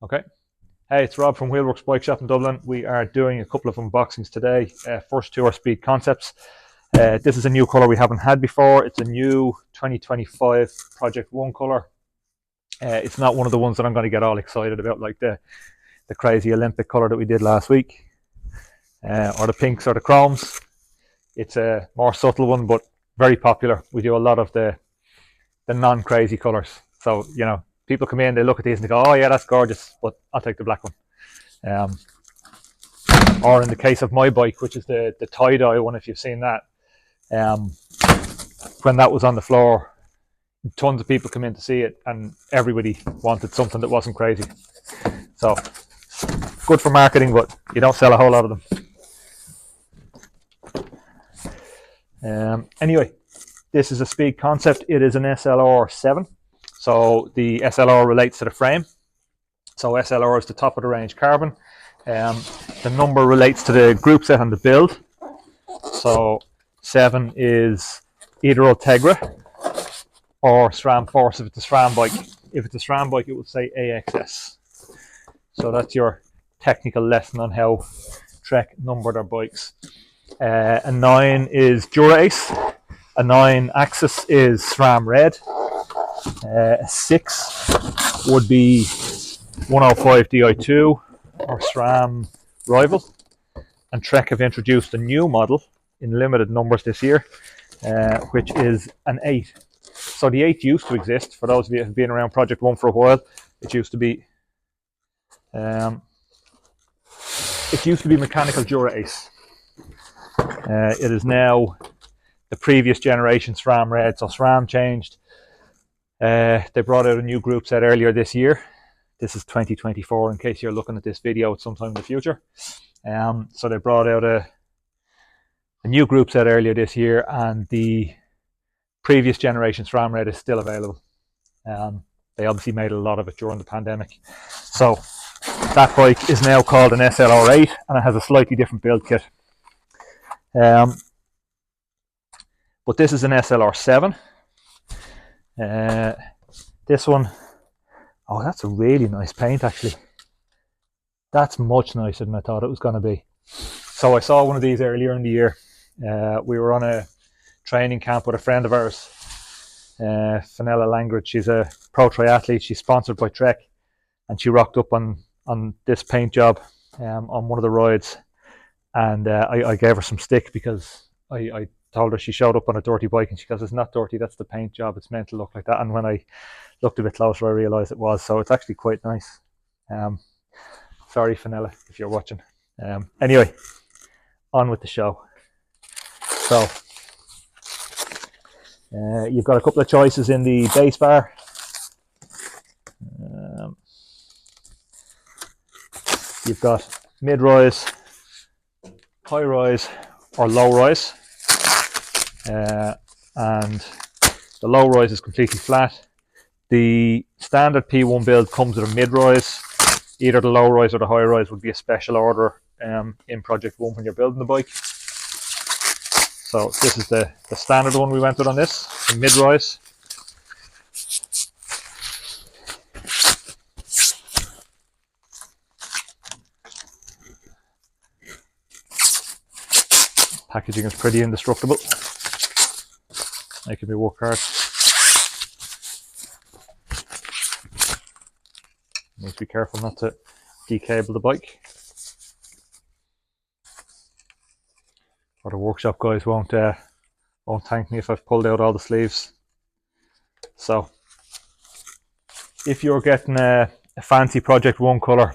Okay. Hey, it's Rob from Wheelworks Bike Shop in Dublin. We are doing a couple of unboxings today. First two are Speed Concepts. This is a new colour we haven't had before. It's a new 2025 Project 1 colour. It's not one of the ones that I'm going to get all excited about, like the crazy Olympic colour that we did last week, or the pinks or the chromes. It's a more subtle one, but very popular. We do a lot of the non-crazy colours. So, you know, people come in, they look at these and they go, oh yeah, that's gorgeous, but I'll take the black one. Or in the case of my bike, which is the tie-dye one, if you've seen that, when that was on the floor, tons of people come in to see it and everybody wanted something that wasn't crazy. So good for marketing, but you don't sell a whole lot of them. Anyway, this is a Speed Concept. It is an SLR7. So the SLR relates to the frame. So SLR is the top of the range carbon. The number relates to the group set on the build. So 7 is either Ultegra or SRAM Force if it's a SRAM bike. If it's a SRAM bike, it would say AXS. So that's your technical lesson on how Trek numbered their bikes. A 9 is Dura-Ace. A 9 Axis is SRAM Red. A 6 would be 105 Di2 or SRAM Rival. And Trek have introduced a new model in limited numbers this year, which is an 8. So the 8 used to exist. For those of you who have been around Project 1 for a while, it used to be mechanical Dura-Ace. It is now the previous generation SRAM Red. So SRAM changed. They brought out a new group set earlier this year. This is 2024 in case you're looking at this video at some time in the future. So they brought out a new group set earlier this year, and the previous generation SRAM Red is still available. They obviously made a lot of it during the pandemic. So that bike is now called an SLR8 and it has a slightly different build kit. But this is an SLR7. This one, oh, that's a really nice paint actually. That's much nicer than I thought it was going to be. So I saw one of these earlier in the year. We were on a training camp with a friend of ours, Fenella Langridge. She's a pro triathlete. She's sponsored by Trek, and she rocked up on this paint job on one of the rides. And I gave her some stick because I told her she showed up on a dirty bike and she goes, it's not dirty, that's the paint job, it's meant to look like that. And when I looked a bit closer I realised it was, so it's actually quite nice. Sorry Fenella if you're watching. Anyway, on with the show. So you've got a couple of choices in the base bar. You've got mid-rise, high-rise or low-rise. And the low rise is completely flat. The standard P1 build comes with a mid rise. Either the low rise or the high rise would be a special order in Project 1 when you're building the bike. So this is the standard one we went with on this, the mid rise. Packaging is pretty indestructible. Making me work hard. Need to be careful not to decable the bike, or the workshop guys won't thank me if I've pulled out all the sleeves. So if you're getting a fancy Project 1 colour,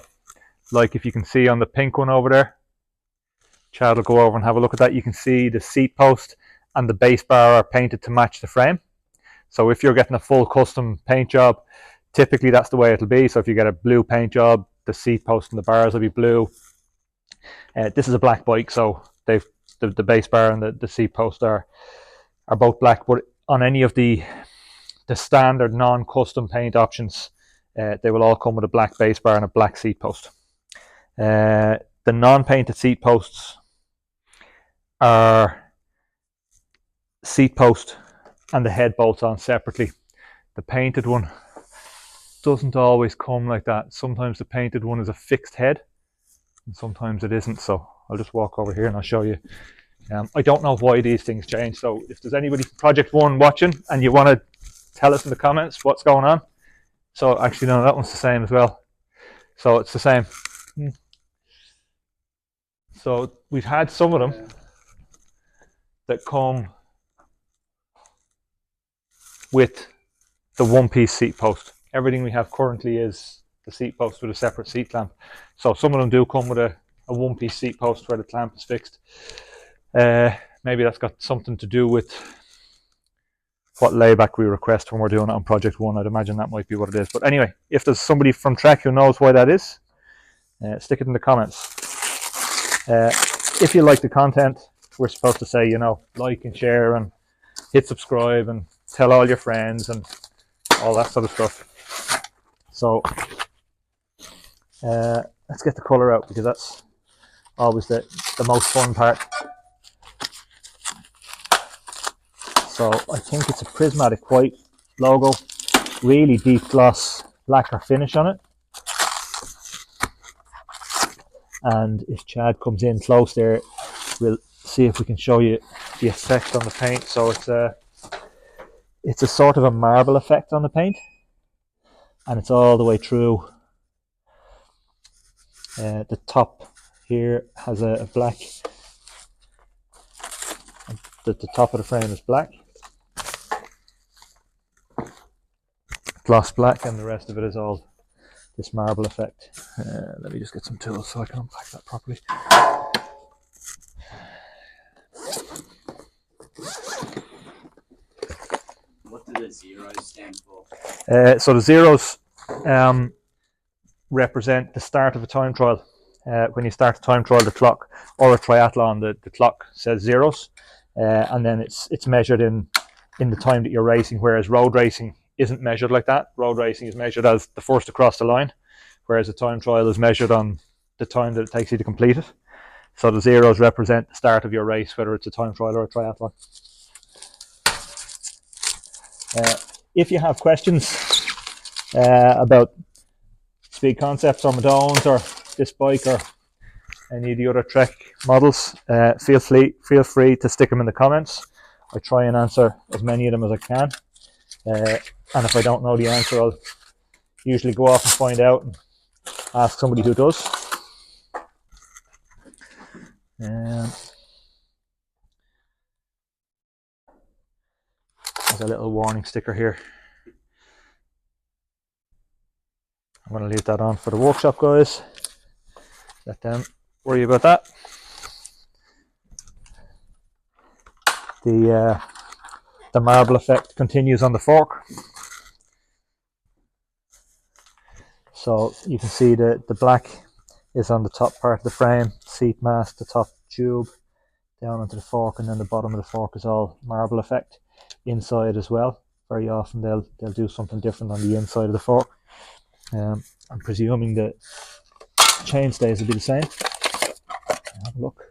like if you can see on the pink one over there, Chad will go over and have a look at that. You can see the seat post and the base bar are painted to match the frame. So if you're getting a full custom paint job, typically that's the way it'll be. So if you get a blue paint job, the seat post and the bars will be blue. This is a black bike, so the base bar and the seat post are both black. But on any of the standard non-custom paint options, they will all come with a black base bar and a black seat post. The non-painted seat posts are seat post and the head bolts on separately. The painted one doesn't always come like that. Sometimes the painted one is a fixed head, and sometimes it isn't. So I'll just walk over here and I'll show you. I don't know why these things change. So if there's anybody from Project One watching and you want to tell us in the comments what's going on. So actually, no, that one's the same as well. So it's the same. So we've had some of them that come with the one-piece seat post. Everything we have currently is the seat post with a separate seat clamp. So some of them do come with a one-piece seat post where the clamp is fixed. Maybe that's got something to do with what layback we request when we're doing it on Project One. I'd imagine that might be what it is. But anyway, if there's somebody from Trek who knows why that is, stick it in the comments. If you like the content, we're supposed to say, you know, like and share and hit subscribe and tell all your friends and all that sort of stuff. So let's get the colour out, because that's always the most fun part. So I think it's a Prismatic white logo, really deep gloss lacquer finish on it. And if Chad comes in close there, we'll see if we can show you the effect on the paint. So it's a sort of a marble effect on the paint, and it's all the way through. The top here has a black, the top of the frame is black, gloss black, and the rest of it is all this marble effect. Let me just get some tools so I can unpack that properly. What do the zeros stand for? So the zeros represent the start of a time trial. When you start a time trial, the clock, or a triathlon, the clock says zeros, and then it's measured in the time that you're racing, whereas road racing isn't measured like that. Road racing is measured as the first to cross the line, whereas a time trial is measured on the time that it takes you to complete it. So the zeros represent the start of your race, whether it's a time trial or a triathlon. If you have questions about Speed Concepts or Madones or this bike or any of the other Trek models, feel free to stick them in the comments. I try and answer as many of them as I can. And if I don't know the answer, I'll usually go off and find out and ask somebody who does. There's a little warning sticker here. I'm going to leave that on for the workshop guys. Let them worry about that. The marble effect continues on the fork. So you can see the black is on the top part of the frame, seat mask, the top tube, down onto the fork, and then the bottom of the fork is all marble effect. Inside as well. Very often they'll do something different on the inside of the fork. I'm presuming the chainstays will be the same. Have a look.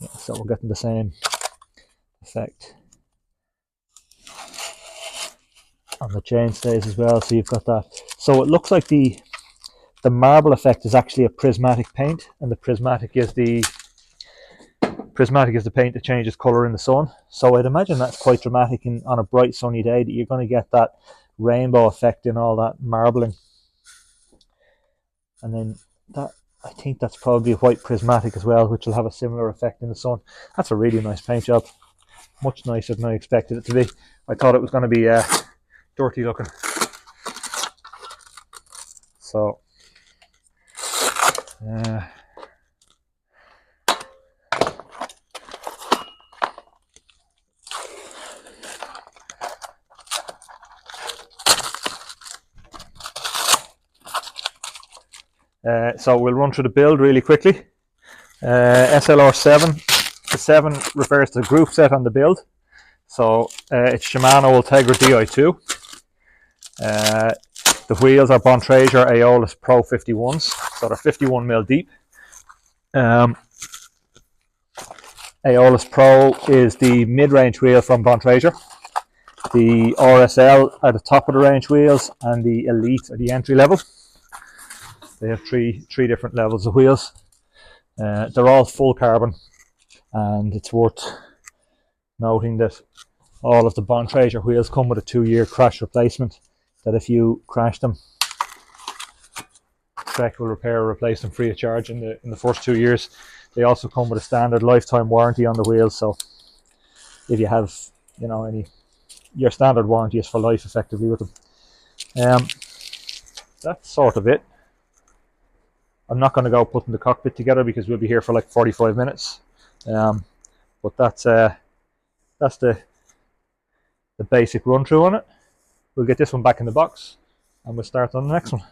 Yeah, so we're getting the same effect on the chainstays as well. So you've got that. So it looks like the marble effect is actually a prismatic paint, and the prismatic is the paint that changes colour in the sun. So I'd imagine that's quite dramatic on a bright sunny day, that you're going to get that rainbow effect in all that marbling. And then that, I think that's probably a white prismatic as well, which will have a similar effect in the sun. That's a really nice paint job. Much nicer than I expected it to be. I thought it was going to be dirty looking. So so we'll run through the build really quickly. SLR7. The 7 refers to the group set on the build. So it's Shimano Ultegra Di2. The wheels are Bontrager Aeolus Pro 51s, so they're 51mm deep. Aeolus Pro is the mid-range wheel from Bontrager. The RSL are the top of the range wheels, and the Elite are the entry level. They have three different levels of wheels. They're all full carbon, and it's worth noting that all of the Bontrager wheels come with a 2-year crash replacement, that if you crash them, Trek will repair or replace them free of charge in the first 2 years. They also come with a standard lifetime warranty on the wheels, so if you have, you know, your standard warranty is for life effectively with them. That's sort of it. I'm not going to go putting the cockpit together because we'll be here for like 45 minutes. But that's the basic run through on it. We'll get this one back in the box and we'll start on the next one.